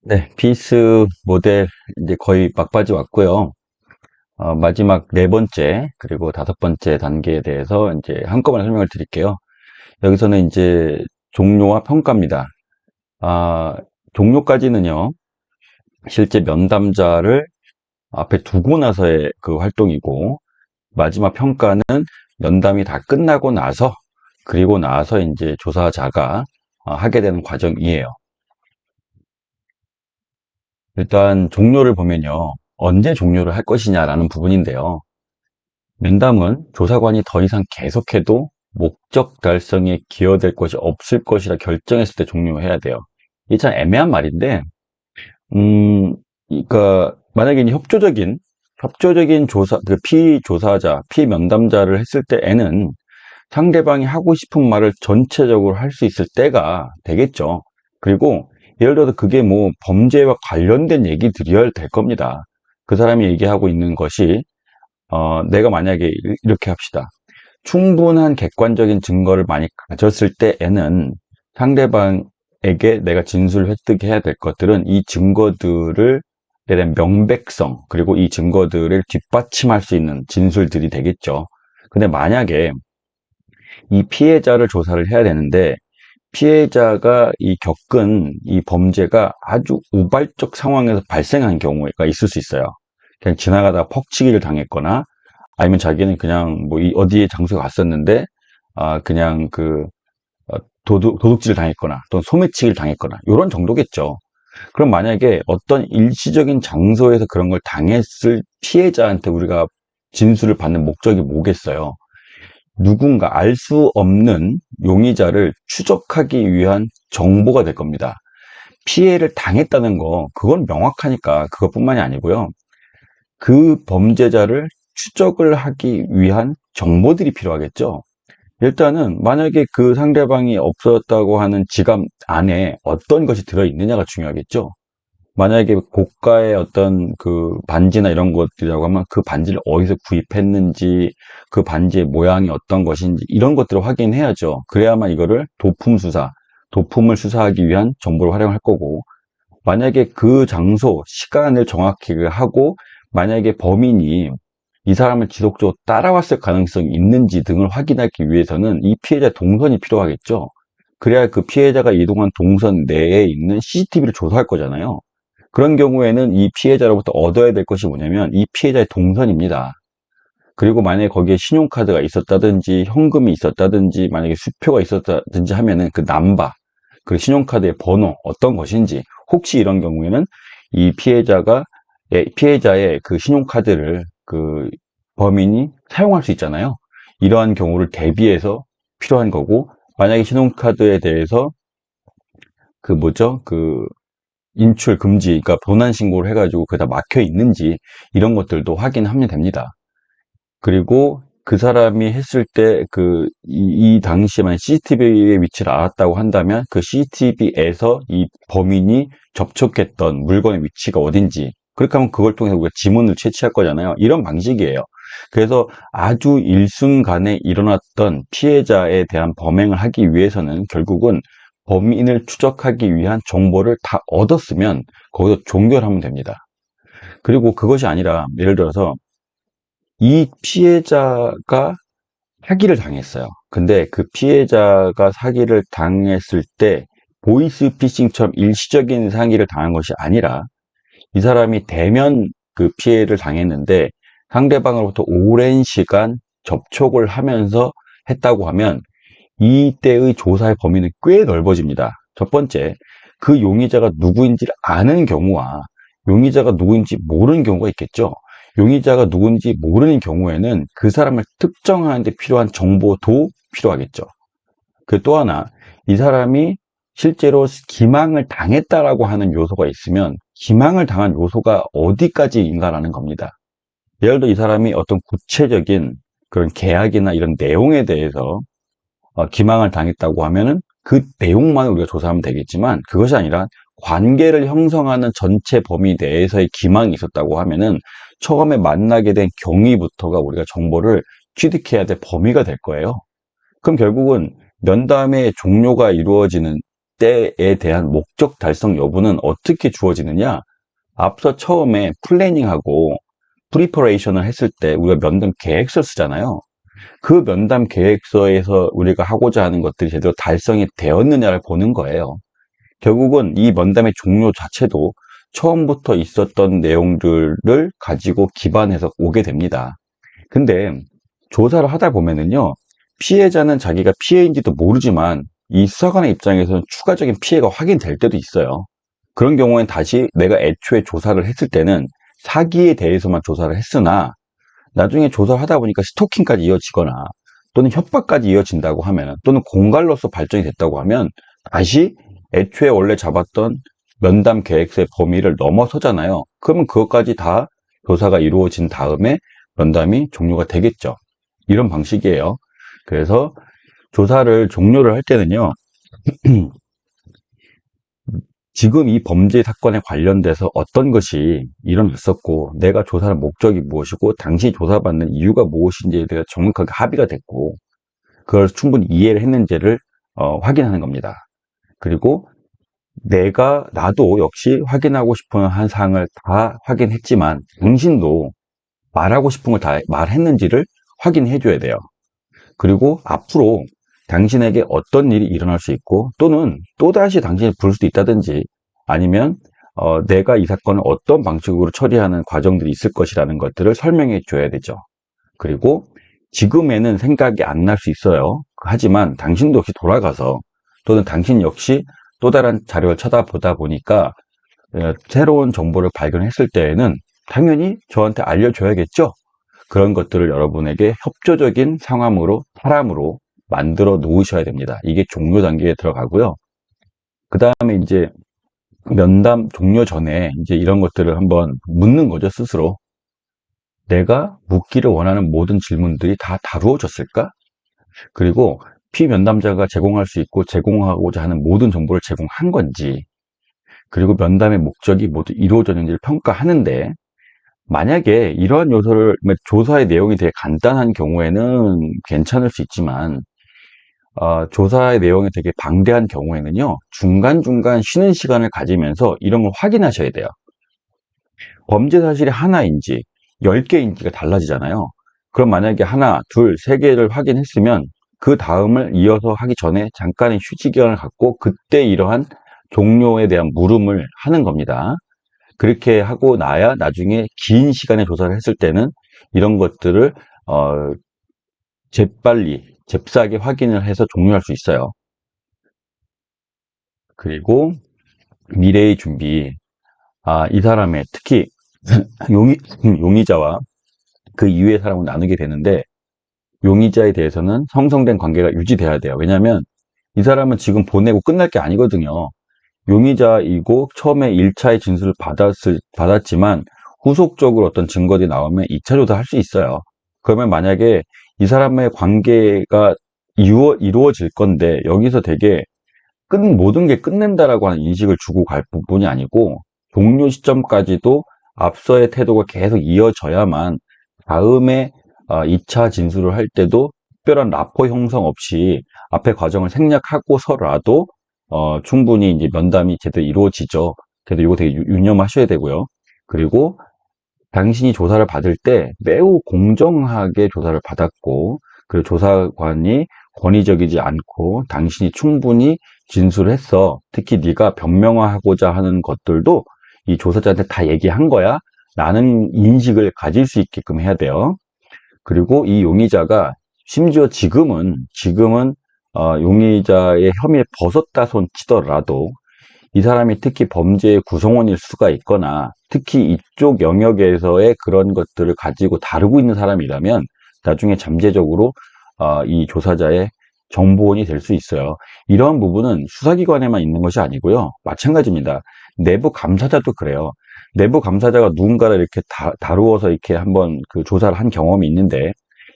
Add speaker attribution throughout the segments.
Speaker 1: 네, 피스 모델 이제 거의 막바지 왔고요. 마지막 네 번째 그리고 다섯 번째 단계에 대해서 이제 한꺼번에 설명을 드릴게요. 여기서는 이제 종료와 평가입니다. 아, 종료까지는요, 실제 면담자를 앞에 두고 나서의 그 활동이고, 마지막 평가는 면담이 다 끝나고 나서, 그리고 나서 이제 조사자가 하게 되는 과정이에요. 일단 종료를 보면요, 언제 종료를 할 것이냐라는 부분인데요. 면담은 조사관이 더 이상 계속해도 목적 달성에 기여될 것이 없을 것이라 결정했을 때 종료해야 돼요. 이게 참 애매한 말인데, 그러니까 만약에 이제 협조적인 조사, 그 피조사자, 피면담자를 했을 때에는 상대방이 하고 싶은 말을 전체적으로 할 수 있을 때가 되겠죠. 그리고 예를 들어서 그게 뭐 범죄와 관련된 얘기들이어야 될 겁니다. 그 사람이 얘기하고 있는 것이 내가 만약에 이렇게 합시다. 충분한 객관적인 증거를 많이 가졌을 때에는 상대방에게 내가 진술을 획득해야 될 것들은 이 증거들을 에 대한 명백성, 그리고 이 증거들을 뒷받침할 수 있는 진술들이 되겠죠. 근데 만약에 이 피해자를 조사를 해야 되는데 피해자가 겪은 이 범죄가 아주 우발적 상황에서 발생한 경우가 있을 수 있어요. 그냥 지나가다가 퍽치기를 당했거나 아니면 자기는 그냥 뭐 어디에 장소에 갔었는데 그냥 도둑질을 당했거나 또는 소매치기를 당했거나 이런 정도겠죠. 그럼 만약에 어떤 일시적인 장소에서 그런 걸 당했을 피해자한테 우리가 진술을 받는 목적이 뭐겠어요? 누군가 알 수 없는 용의자를 추적하기 위한 정보가 될 겁니다. 피해를 당했다는 거, 그건 명확하니까 그것뿐만이 아니고요. 그 범죄자를 추적을 하기 위한 정보들이 필요하겠죠. 일단은 만약에 그 상대방이 없었다고 하는 지갑 안에 어떤 것이 들어있느냐가 중요하겠죠. 만약에 고가의 어떤 그 반지나 이런 것들이라고 하면 그 반지를 어디서 구입했는지, 그 반지의 모양이 어떤 것인지 이런 것들을 확인해야죠. 그래야만 이거를 도품을 수사하기 위한 정보를 활용할 거고, 만약에 그 장소, 시간을 정확히 하고, 만약에 범인이 이 사람을 지속적으로 따라왔을 가능성이 있는지 등을 확인하기 위해서는 이 피해자 동선이 필요하겠죠. 그래야 그 피해자가 이동한 동선 내에 있는 CCTV를 조사할 거잖아요. 그런 경우에는 이 피해자로부터 얻어야 될 것이 뭐냐면 이 피해자의 동선입니다. 그리고 만약에 거기에 신용카드가 있었다든지 현금이 있었다든지 만약에 수표가 있었다든지 하면은 그 남바, 그 신용카드의 번호 어떤 것인지 혹시 이런 경우에는 이 피해자의 그 신용카드를 그 범인이 사용할 수 있잖아요. 이러한 경우를 대비해서 필요한 거고 만약에 신용카드에 대해서 그 뭐죠? 그 인출 금지, 그러니까 본안 신고를 해가지고 그다 막혀 있는지 이런 것들도 확인하면 됩니다. 그리고 그 사람이 했을 때 이 당시에만 CCTV의 위치를 알았다고 한다면 그 CCTV에서 이 범인이 접촉했던 물건의 위치가 어딘지 그렇게 하면 그걸 통해서 우리가 지문을 채취할 거잖아요. 이런 방식이에요. 그래서 아주 일순간에 일어났던 피해자에 대한 범행을 하기 위해서는 결국은 범인을 추적하기 위한 정보를 다 얻었으면 거기서 종결하면 됩니다. 그리고 그것이 아니라 예를 들어서 이 피해자가 사기를 당했어요. 근데 그 피해자가 사기를 당했을 때 보이스피싱처럼 일시적인 사기를 당한 것이 아니라 이 사람이 대면 그 피해를 당했는데 상대방으로부터 오랜 시간 접촉을 하면서 했다고 하면 이때의 조사의 범위는 꽤 넓어집니다. 첫 번째, 그 용의자가 누구인지를 아는 경우와 용의자가 누구인지 모르는 경우가 있겠죠. 용의자가 누구인지 모르는 경우에는 그 사람을 특정하는 데 필요한 정보도 필요하겠죠. 그 또 하나, 이 사람이 실제로 기망을 당했다라고 하는 요소가 있으면 기망을 당한 요소가 어디까지인가라는 겁니다. 예를 들어 이 사람이 어떤 구체적인 그런 계약이나 이런 내용에 대해서 기망을 당했다고 하면은 그 내용만 우리가 조사하면 되겠지만 그것이 아니라 관계를 형성하는 전체 범위 내에서의 기망이 있었다고 하면은 처음에 만나게 된 경위부터가 우리가 정보를 취득해야 될 범위가 될 거예요. 그럼 결국은 면담의 종료가 이루어지는 이때에 대한 목적 달성 여부는 어떻게 주어지느냐? 앞서 처음에 플래닝하고 프리퍼레이션을 했을 때 우리가 면담 계획서 쓰잖아요. 그 면담 계획서에서 우리가 하고자 하는 것들이 제대로 달성이 되었느냐를 보는 거예요. 결국은 이 면담의 종료 자체도 처음부터 있었던 내용들을 가지고 기반해서 오게 됩니다. 근데 조사를 하다 보면은요, 피해자는 자기가 피해인지도 모르지만 이 수사관의 입장에서는 추가적인 피해가 확인될 때도 있어요. 그런 경우엔 다시 내가 애초에 조사를 했을 때는 사기에 대해서만 조사를 했으나 나중에 조사를 하다 보니까 스토킹까지 이어지거나 또는 협박까지 이어진다고 하면 또는 공갈로서 발전이 됐다고 하면 다시 애초에 원래 잡았던 면담 계획서의 범위를 넘어서잖아요. 그러면 그것까지 다 조사가 이루어진 다음에 면담이 종료가 되겠죠. 이런 방식이에요. 그래서 조사를 종료를 할 때는요, 지금 이 범죄 사건에 관련돼서 어떤 것이 일어났었고, 내가 조사할 목적이 무엇이고, 당시 조사받는 이유가 무엇인지에 대해 정확하게 합의가 됐고, 그걸 충분히 이해를 했는지를 확인하는 겁니다. 그리고 나도 역시 확인하고 싶은 한 사항을 다 확인했지만, 당신도 말하고 싶은 걸 다 말했는지를 확인해 줘야 돼요. 그리고 앞으로 당신에게 어떤 일이 일어날 수 있고 또는 또다시 당신이 부를 수도 있다든지 아니면 내가 이 사건을 어떤 방식으로 처리하는 과정들이 있을 것이라는 것들을 설명해 줘야 되죠. 그리고 지금에는 생각이 안 날 수 있어요. 하지만 당신도 역시 돌아가서 또는 당신 역시 또 다른 자료를 찾아보다 보니까 새로운 정보를 발견했을 때에는 당연히 저한테 알려줘야겠죠. 그런 것들을 여러분에게 협조적인 사람으로 만들어 놓으셔야 됩니다. 이게 종료 단계에 들어가고요. 그 다음에 이제 면담 종료 전에 이제 이런 것들을 한번 묻는 거죠, 스스로. 내가 묻기를 원하는 모든 질문들이 다 다루어졌을까? 그리고 피면담자가 제공할 수 있고 제공하고자 하는 모든 정보를 제공한 건지, 그리고 면담의 목적이 모두 이루어졌는지를 평가하는데, 만약에 이러한 요소를, 조사의 내용이 되게 간단한 경우에는 괜찮을 수 있지만, 조사의 내용이 되게 방대한 경우에는요, 중간중간 쉬는 시간을 가지면서 이런 걸 확인하셔야 돼요. 범죄 사실이 하나인지, 10개인지가 달라지잖아요. 그럼 만약에 하나, 둘, 세 개를 확인했으면, 그 다음을 이어서 하기 전에 잠깐의 휴지 기간을 갖고, 그때 이러한 종료에 대한 물음을 하는 겁니다. 그렇게 하고 나야 나중에 긴 시간의 조사를 했을 때는 이런 것들을 잽싸게 확인을 해서 종료할 수 있어요. 그리고 미래의 준비. 이 사람의 특히 용의자와 그 이후의 사람을 나누게 되는데, 용의자에 대해서는 성성된 관계가 유지돼야 돼요. 왜냐하면 이 사람은 지금 보내고 끝날 게 아니거든요. 용의자이고 처음에 1차의 진술을 받았지만 후속적으로 어떤 증거들이 나오면 2차 조사할 수 있어요. 그러면 만약에 이 사람의 관계가 이루어질 건데 여기서 되게 모든 게 끝낸다라고 하는 인식을 주고 갈 부분이 아니고, 종료 시점까지도 앞서의 태도가 계속 이어져야만 다음에 2차 진술을 할 때도 특별한 라포 형성 없이 앞의 과정을 생략하고서라도 충분히 이제 면담이 제대로 이루어지죠. 그래서 이거 되게 유념하셔야 되고요. 그리고 당신이 조사를 받을 때 매우 공정하게 조사를 받았고, 그리고 조사관이 권위적이지 않고 당신이 충분히 진술을 했어. 특히 네가 변명하고자 하는 것들도 이 조사자한테 다 얘기한 거야 라는 인식을 가질 수 있게끔 해야 돼요. 그리고 이 용의자가 심지어 지금은 용의자의 혐의를 벗었다 손 치더라도 이 사람이 특히 범죄의 구성원일 수가 있거나 특히 이쪽 영역에서의 그런 것들을 가지고 다루고 있는 사람이라면 나중에 잠재적으로 이 조사자의 정보원이 될 수 있어요. 이러한 부분은 수사기관에만 있는 것이 아니고요. 마찬가지입니다. 내부 감사자도 그래요. 내부 감사자가 누군가를 이렇게 다루어서 이렇게 한번 그 조사를 한 경험이 있는데,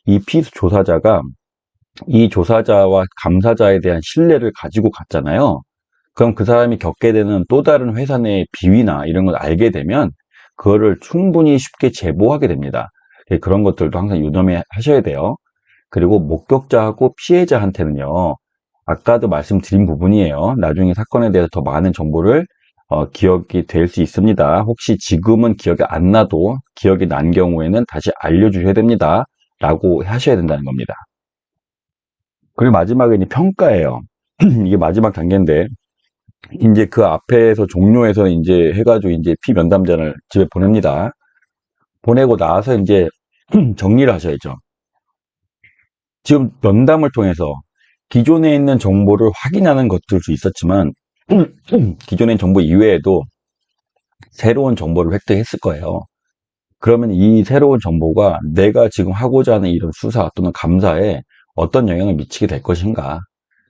Speaker 1: 이 피조사자가 이 조사자와 감사자에 대한 신뢰를 가지고 갔잖아요. 그럼 그 사람이 겪게 되는 또 다른 회사 내의 비위나 이런 걸 알게 되면 그거를 충분히 쉽게 제보하게 됩니다. 그런 것들도 항상 유념해 하셔야 돼요. 그리고 목격자하고 피해자한테는요, 아까도 말씀드린 부분이에요. 나중에 사건에 대해서 더 많은 정보를 기억이 될 수 있습니다. 혹시 지금은 기억이 안 나도 기억이 난 경우에는 다시 알려주셔야 됩니다. 라고 하셔야 된다는 겁니다. 그리고 마지막에 이제 평가예요. 이게 마지막 단계인데, 이제 그 앞에서 종료해서 이제 해가지고 이제 피면담자를 집에 보냅니다. 보내고 나서 이제 정리를 하셔야죠. 지금 면담을 통해서 기존에 있는 정보를 확인하는 것들도 있었지만, 기존의 정보 이외에도 새로운 정보를 획득했을 거예요. 그러면 이 새로운 정보가 내가 지금 하고자 하는 이런 수사 또는 감사에 어떤 영향을 미치게 될 것인가.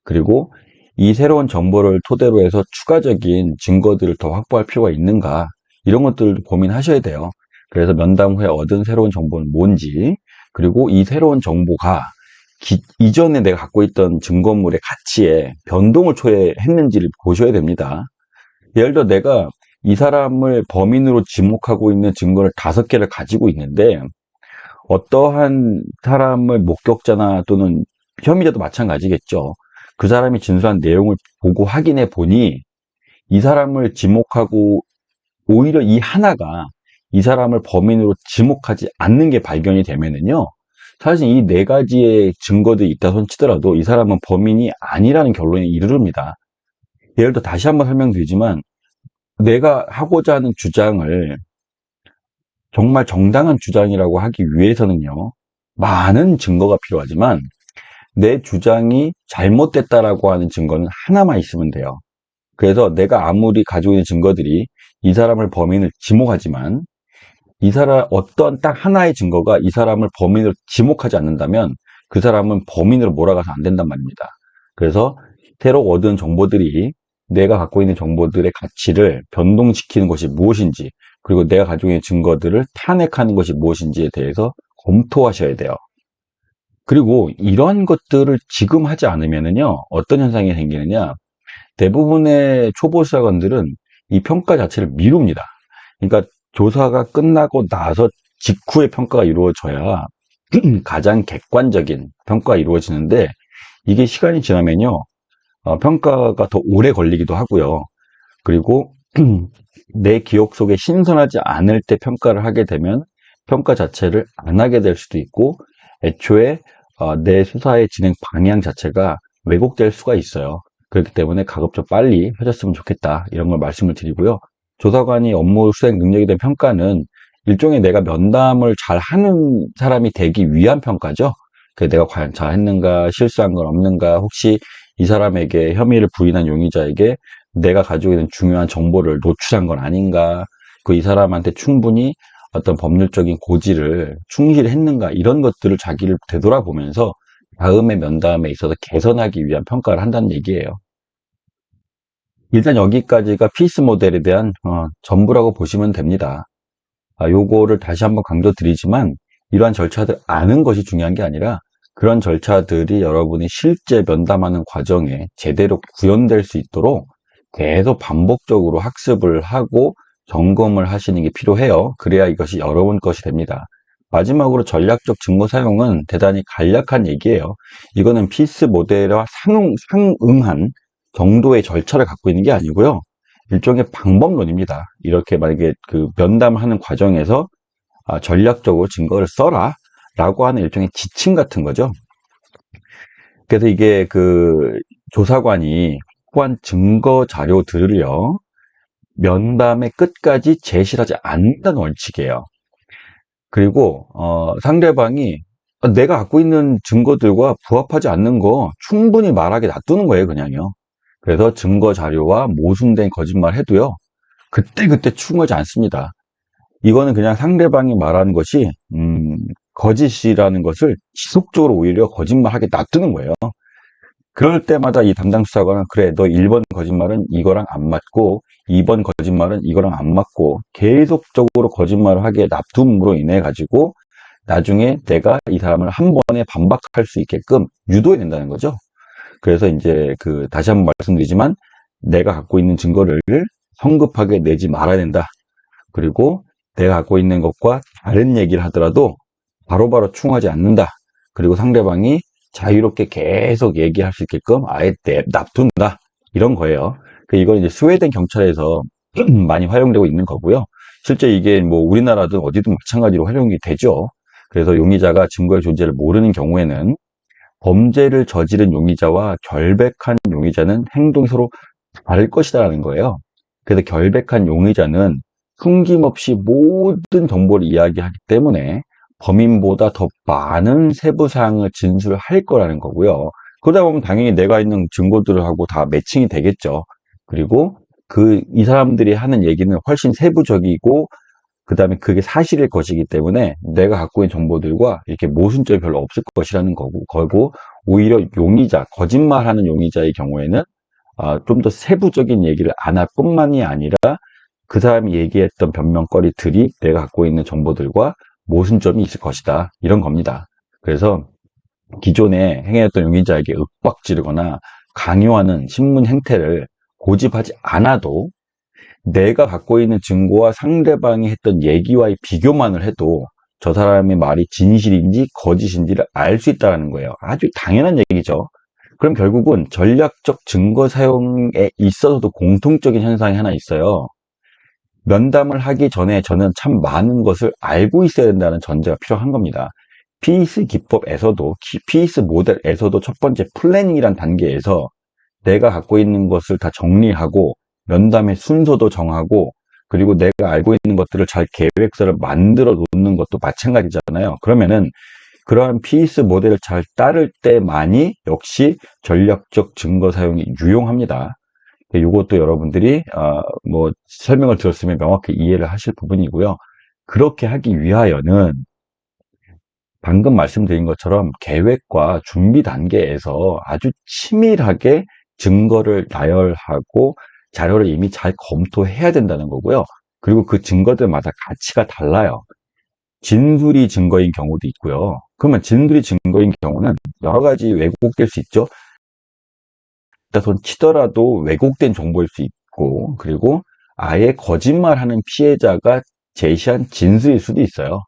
Speaker 1: 그리고 이 새로운 정보를 토대로 해서 추가적인 증거들을 더 확보할 필요가 있는가. 이런 것들을 고민하셔야 돼요. 그래서 면담 후에 얻은 새로운 정보는 뭔지, 그리고 이 새로운 정보가 이전에 내가 갖고 있던 증거물의 가치에 변동을 초래했는지를 보셔야 됩니다. 예를 들어 내가 이 사람을 범인으로 지목하고 있는 증거를 5개를 가지고 있는데 어떠한 사람을 목격자나 또는 혐의자도 마찬가지겠죠. 그 사람이 진술한 내용을 보고 확인해 보니 이 사람을 지목하고 오히려 이 하나가 이 사람을 범인으로 지목하지 않는 게 발견이 되면은요. 사실 이 4가지의 증거들이 있다 손 치더라도 이 사람은 범인이 아니라는 결론에 이르릅니다. 예를 들어 다시 한번 설명드리지만 내가 하고자 하는 주장을 정말 정당한 주장이라고 하기 위해서는요, 많은 증거가 필요하지만 내 주장이 잘못됐다라고 하는 증거는 하나만 있으면 돼요. 그래서 내가 아무리 가지고 있는 증거들이 이 사람을 범인을 지목하지만 이 사람 어떤 딱 하나의 증거가 이 사람을 범인으로 지목하지 않는다면 그 사람은 범인으로 몰아가서 안 된단 말입니다. 그래서 새로 얻은 정보들이 내가 갖고 있는 정보들의 가치를 변동시키는 것이 무엇인지, 그리고 내가 가지고 있는 증거들을 탄핵하는 것이 무엇인지에 대해서 검토하셔야 돼요. 그리고 이런 것들을 지금 하지 않으면은요, 어떤 현상이 생기느냐, 대부분의 초보 수사관들은 이 평가 자체를 미룹니다. 그러니까 조사가 끝나고 나서 직후에 평가가 이루어져야 가장 객관적인 평가가 이루어지는데, 이게 시간이 지나면요, 평가가 더 오래 걸리기도 하고요. 그리고 내 기억 속에 신선하지 않을 때 평가를 하게 되면 평가 자체를 안 하게 될 수도 있고, 애초에 내 수사의 진행 방향 자체가 왜곡될 수가 있어요. 그렇기 때문에 가급적 빨리 해줬으면 좋겠다, 이런 걸 말씀을 드리고요. 조사관이 업무 수행 능력에 대한 평가는 일종의 내가 면담을 잘 하는 사람이 되기 위한 평가죠. 내가 과연 잘했는가, 실수한 건 없는가, 혹시 이 사람에게 혐의를 부인한 용의자에게 내가 가지고 있는 중요한 정보를 노출한 건 아닌가, 이 사람한테 충분히 어떤 법률적인 고지를 충실했는가, 이런 것들을 자기를 되돌아보면서 다음에 면담에 있어서 개선하기 위한 평가를 한다는 얘기예요. 일단 여기까지가 피스 모델에 대한 전부라고 보시면 됩니다. 요거를 다시 한번 강조드리지만 이러한 절차들 아는 것이 중요한 게 아니라 그런 절차들이 여러분이 실제 면담하는 과정에 제대로 구현될 수 있도록 계속 반복적으로 학습을 하고 점검을 하시는 게 필요해요. 그래야 이것이 여러분 것이 됩니다. 마지막으로 전략적 증거 사용은 대단히 간략한 얘기예요. 이거는 피스 모델과 상응한 정도의 절차를 갖고 있는 게 아니고요. 일종의 방법론입니다. 이렇게 만약에 그 면담하는 과정에서 전략적으로 증거를 써라 라고 하는 일종의 지침 같은 거죠. 그래서 이게 그 조사관이 확보한 증거 자료들을요, 면담의 끝까지 제시하지 않는다는 원칙이에요. 그리고 상대방이 내가 갖고 있는 증거들과 부합하지 않는 거 충분히 말하게 놔두는 거예요, 그냥요. 그래서 증거 자료와 모순된 거짓말 해도요, 그때그때 충하지 않습니다. 이거는 그냥 상대방이 말하는 것이 거짓이라는 것을 지속적으로 오히려 거짓말하게 놔두는 거예요. 그럴 때마다 이 담당 수사관은 그래, 너 1번 거짓말은 이거랑 안 맞고 2번 거짓말은 이거랑 안 맞고 계속적으로 거짓말을 하게 놔둠으로 인해 가지고 나중에 내가 이 사람을 한 번에 반박할 수 있게끔 유도해야 된다는 거죠. 그래서 이제 다시 한번 말씀드리지만 내가 갖고 있는 증거를 성급하게 내지 말아야 된다. 그리고 내가 갖고 있는 것과 다른 얘기를 하더라도 바로바로 충하지 않는다. 그리고 상대방이 자유롭게 계속 얘기할 수 있게끔 아예 놔둔다. 이런 거예요. 이건 이제 스웨덴 경찰에서 많이 활용되고 있는 거고요. 실제 이게 뭐 우리나라든 어디든 마찬가지로 활용이 되죠. 그래서 용의자가 증거의 존재를 모르는 경우에는 범죄를 저지른 용의자와 결백한 용의자는 행동이 서로 다를 것이다라는 거예요. 그래서 결백한 용의자는 숨김없이 모든 정보를 이야기하기 때문에 범인보다 더 많은 세부 사항을 진술할 거라는 거고요. 그러다 보면 당연히 내가 있는 증거들하고 다 매칭이 되겠죠. 그리고 이 사람들이 하는 얘기는 훨씬 세부적이고, 그 다음에 그게 사실일 것이기 때문에 내가 갖고 있는 정보들과 이렇게 모순점이 별로 없을 것이라는 거고, 오히려 거짓말하는 용의자의 경우에는 좀 더 세부적인 얘기를 안 할 뿐만이 아니라 그 사람이 얘기했던 변명거리들이 내가 갖고 있는 정보들과 모순점이 있을 것이다. 이런 겁니다. 그래서 기존에 행해했던 용의자에게 윽박지르거나 강요하는 신문 행태를 고집하지 않아도 내가 갖고 있는 증거와 상대방이 했던 얘기와의 비교만을 해도 저 사람의 말이 진실인지 거짓인지를 알 수 있다는 거예요. 아주 당연한 얘기죠. 그럼 결국은 전략적 증거 사용에 있어서도 공통적인 현상이 하나 있어요. 면담을 하기 전에 저는 참 많은 것을 알고 있어야 된다는 전제가 필요한 겁니다. 피이스 기법에서도, 피이스 모델에서도 첫 번째 플래닝이란 단계에서 내가 갖고 있는 것을 다 정리하고 면담의 순서도 정하고, 그리고 내가 알고 있는 것들을 잘 계획서를 만들어 놓는 것도 마찬가지잖아요. 그러면은 그러한 피이스 모델을 잘 따를 때만이 역시 전략적 증거 사용이 유용합니다. 이것도 여러분들이 뭐 설명을 들었으면 명확히 이해를 하실 부분이고요. 그렇게 하기 위하여는 방금 말씀드린 것처럼 계획과 준비 단계에서 아주 치밀하게 증거를 나열하고 자료를 이미 잘 검토해야 된다는 거고요. 그리고 그 증거들마다 가치가 달라요. 진술이 증거인 경우도 있고요. 그러면 진술이 증거인 경우는 여러 가지 왜곡될 수 있죠. 손 치더라도 왜곡된 정보일 수 있고, 그리고 아예 거짓말하는 피해자가 제시한 진술일 수도 있어요.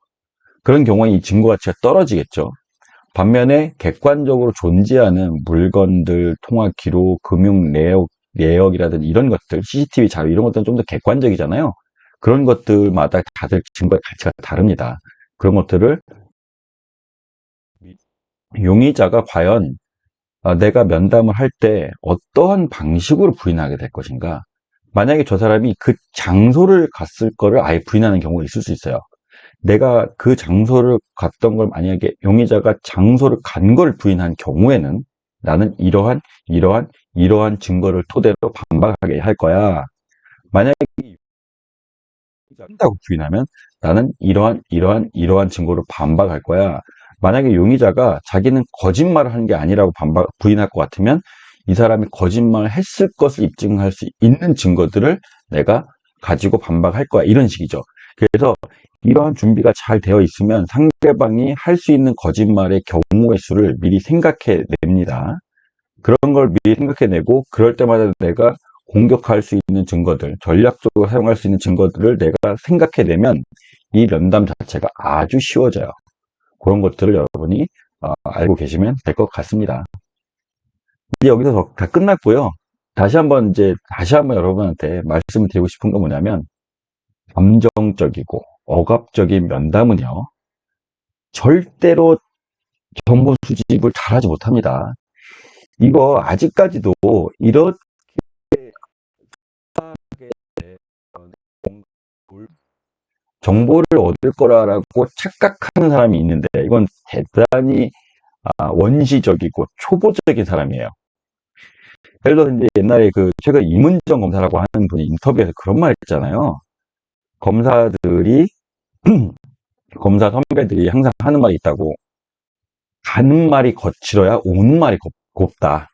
Speaker 1: 그런 경우에 이 증거 가치가 떨어지겠죠. 반면에 객관적으로 존재하는 물건들, 통화 기록, 금융 내역이라든지 이런 것들, CCTV 자료 이런 것들은 좀 더 객관적이잖아요. 그런 것들마다 다들 증거의 가치가 다릅니다. 그런 것들을 용의자가 과연 내가 면담을 할 때 어떠한 방식으로 부인하게 될 것인가. 만약에 저 사람이 그 장소를 갔을 거를 아예 부인하는 경우가 있을 수 있어요. 내가 그 장소를 갔던 걸 만약에 용의자가 장소를 간 걸 부인한 경우에는 나는 이러한 증거를 토대로 반박하게 할 거야. 만약에 한다고 부인하면 나는 이러한 증거로 반박할 거야. 만약에 용의자가 자기는 거짓말을 한 게 아니라고 부인할 것 같으면 이 사람이 거짓말을 했을 것을 입증할 수 있는 증거들을 내가 가지고 반박할 거야. 이런 식이죠. 그래서 이러한 준비가 잘 되어 있으면 상대방이 할 수 있는 거짓말의 경우의 수를 미리 생각해 냅니다. 그런 걸 미리 생각해내고 그럴 때마다 내가 공격할 수 있는 증거들, 전략적으로 사용할 수 있는 증거들을 내가 생각해내면 이 면담 자체가 아주 쉬워져요. 그런 것들을 여러분이 알고 계시면 될 것 같습니다. 이제 여기서 다 끝났고요. 다시 한번 여러분한테 말씀을 드리고 싶은 건 뭐냐면, 감정적이고 억압적인 면담은요, 절대로 정보 수집을 잘하지 못합니다. 이거 아직까지도 이렇게 정보를 얻을 거라고 착각하는 사람이 있는데, 이건 대단히 원시적이고 초보적인 사람이에요. 예를 들어서 이제 옛날에 최근 이문정 검사라고 하는 분이 인터뷰에서 그런 말 했잖아요. 검사 선배들이 항상 하는 말이 있다고. 가는 말이 거칠어야 오는 말이 곱다.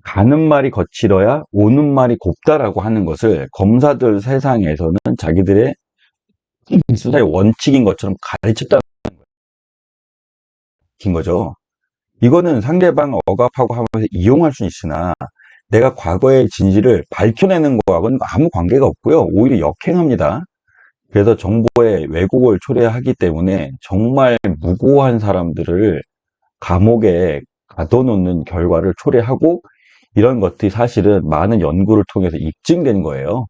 Speaker 1: 가는 말이 거칠어야 오는 말이 곱다라고 하는 것을 검사들 세상에서는 자기들의 수사의 원칙인 것처럼 가르쳤다는 거죠. 이거는 상대방 억압하고 하면서 이용할 수 있으나 내가 과거의 진실을 밝혀내는 거하고는 아무 관계가 없고요. 오히려 역행합니다. 그래서 정보의 왜곡을 초래하기 때문에 정말 무고한 사람들을 감옥에 가둬놓는 결과를 초래하고 이런 것들이 사실은 많은 연구를 통해서 입증된 거예요.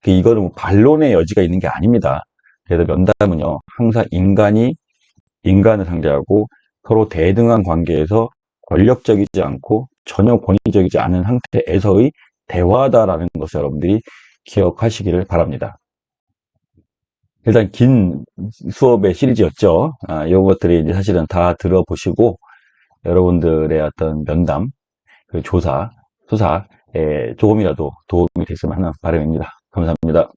Speaker 1: 이거는 뭐 반론의 여지가 있는 게 아닙니다. 그래서 면담은요, 항상 인간이 인간을 상대하고 서로 대등한 관계에서 권력적이지 않고 전혀 권위적이지 않은 상태에서의 대화다라는 것을 여러분들이 기억하시기를 바랍니다. 일단 긴 수업의 시리즈였죠. 이런 것들이 이제 사실은 다 들어보시고 여러분들의 어떤 면담, 그 조사, 수사에 조금이라도 도움이 됐으면 하는 바람입니다. 감사합니다.